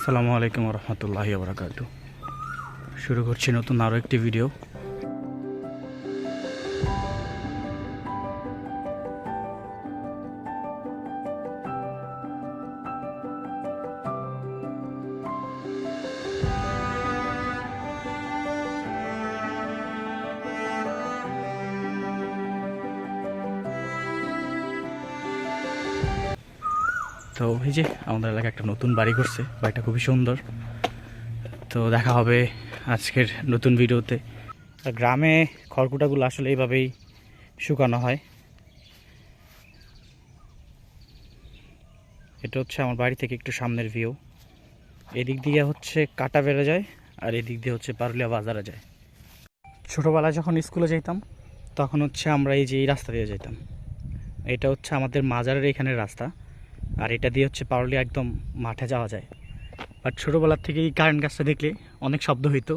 আসসালামু আলাইকুম রহমতুল্লাহি ওয়া শুরু করছি নতুন আরও একটি ভিডিও। তো এই যে আমাদের এলাকায় একটা নতুন বাড়ি করছে, বাড়িটা খুবই সুন্দর। তো দেখা হবে আজকের নতুন ভিডিওতে। গ্রামে খড়কুটাগুলো আসলে এইভাবেই শুকানো হয়। এটা হচ্ছে আমার বাড়ি থেকে একটু সামনের ভিউ। এদিক দিয়ে হচ্ছে কাটা বেড়ে যায়, আর এদিক দিয়ে হচ্ছে পারুলিয়া বাজারে যায়। ছোটোবেলায় যখন স্কুলে যেতাম তখন হচ্ছে আমরা এই যে এই রাস্তা দিয়ে যেতাম। এটা হচ্ছে আমাদের মাজারের এখানের রাস্তা, আর এটা দিয়ে হচ্ছে পারুলিয়া একদম মাঠে যাওয়া যায়। আর ছোটোবেলার থেকে এই কারেন্ট গাছটা দেখলে অনেক শব্দ হইতো,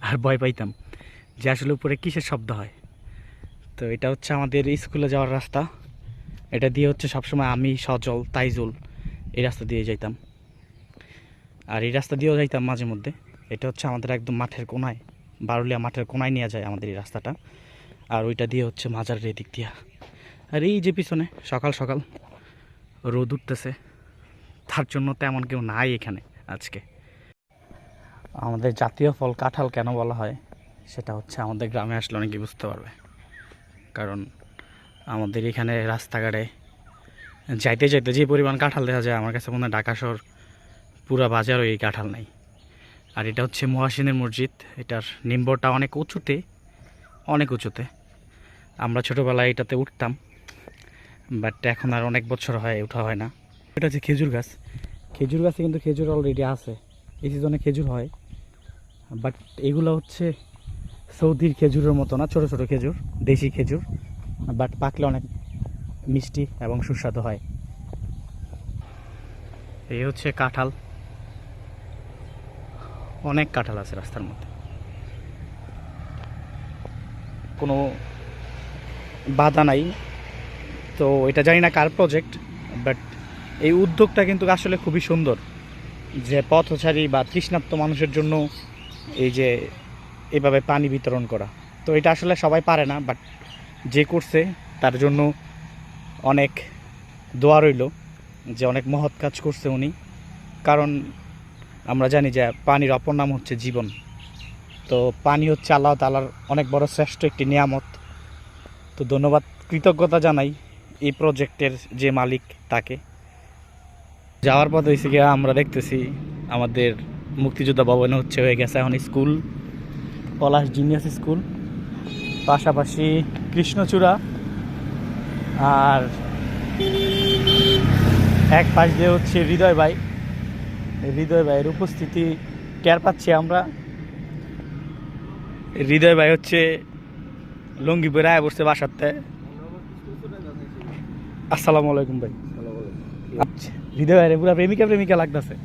আর ভয় পাইতাম যে আসলে উপরে কিসের শব্দ হয়। তো এটা হচ্ছে আমাদের স্কুলে যাওয়ার রাস্তা। এটা দিয়ে হচ্ছে সবসময় আমি, সজল, তাইজুল এই রাস্তা দিয়ে যাইতাম, আর এই রাস্তা দিয়েও যাইতাম মাঝে মধ্যে। এটা হচ্ছে আমাদের একদম মাঠের কোনায়, বারুলিয়া মাঠের কোনায় নিয়ে যায় আমাদের এই রাস্তাটা। আর ওইটা দিয়ে হচ্ছে মাজারের এদিক দিয়া। আর এই যে পিছনে সকাল সকাল রোদ উঠতেছে, তার জন্য তেমন কেউ নাই এখানে আজকে। আমাদের জাতীয় ফল কাঁঠাল কেন বলা হয় সেটা হচ্ছে আমাদের গ্রামে আসলে অনেকে বুঝতে পারবে। কারণ আমাদের এখানে রাস্তাঘাটে যাইতে যাইতে যে পরিমাণ কাঁঠাল দেখা যায়, আমার কাছে মনে হয় ঢাকা শহর পুরা বাজারও এই কাঁঠাল নাই। আর এটা হচ্ছে মুহাসিনের মসজিদ। এটার নিম্বরটা অনেক উঁচুতে, অনেক উঁচুতে। আমরা ছোটোবেলায় এটাতে উঠতাম, বাট এখন আর অনেক বছর হয় ওঠা হয় না। এটা হচ্ছে খেজুর গাছ। খেজুর গাছে কিন্তু খেজুর অলরেডি আছে, এই সিজনে খেজুর হয়। বাট এগুলো হচ্ছে সৌদির খেজুরের মতো না, ছোটো ছোটো খেজুর, দেশি খেজুর। বাট পাকলে অনেক মিষ্টি এবং সুস্বাদু হয়। এই হচ্ছে কাঁঠাল, অনেক কাঁঠাল আছে রাস্তার মধ্যে। কোনো বাধা নাই। তো এটা জানি না কার প্রজেক্ট, বাট এই উদ্যোগটা কিন্তু আসলে খুবই সুন্দর, যে পথচারী বা তৃষ্ণার্ত মানুষের জন্য এই যে এভাবে পানি বিতরণ করা। তো এটা আসলে সবাই পারে না, বাট যে করছে তার জন্য অনেক দোয়া রইল, যে অনেক মহৎ কাজ করছে উনি। কারণ আমরা জানি যে পানির অপর নাম হচ্ছে জীবন। তো পানি হচ্ছে আল্লাহ তাআলার অনেক বড় শ্রেষ্ঠ একটি নিয়ামত। তো ধন্যবাদ, কৃতজ্ঞতা জানাই এই প্রজেক্টের যে মালিক তাকে। যাওয়ার পথে হয়েছে গিয়ে আমরা দেখতেছি আমাদের মুক্তিযোদ্ধা ভবনে হচ্ছে হয়ে গেছে এখন স্কুল, পলাশ জিনিয়াস স্কুল, পাশাপাশি কৃষ্ণচূড়া, আর এক পাশ দিয়ে হচ্ছে হৃদয় ভাই। হৃদয় ভাইয়ের উপস্থিতি টের পাচ্ছি আমরা। হৃদয় ভাই হচ্ছে লুঙ্গি পরে আয় বসছে বাসাতে। আসসালামু আলাইকুম ভাই। আচ্ছা, হৃদয় ভাই পুরা প্রেমিকা প্রেমিকা লাগতেছে।